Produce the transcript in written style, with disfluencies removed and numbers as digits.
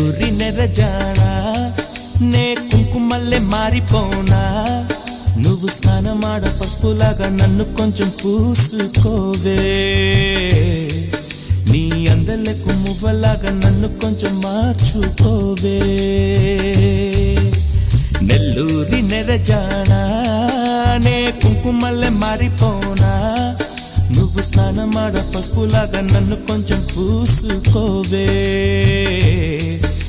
నెల్లూరి నెరజానా నే కుంకుమల్లె మారిపోనా నువ్వు స్నానమాడ పసుపులాగా నన్ను కొంచెం పూసుకోవే నీ అందలకు మువ్వలాగా నన్ను కొంచెం మార్చుకోవే నెల్లూరి నెరజానా నే కుంకుమల్లె మారిపోనా నువ్వు స్నానమాడ పసుపులాగా నన్ను కొంచెం పూసుకోవే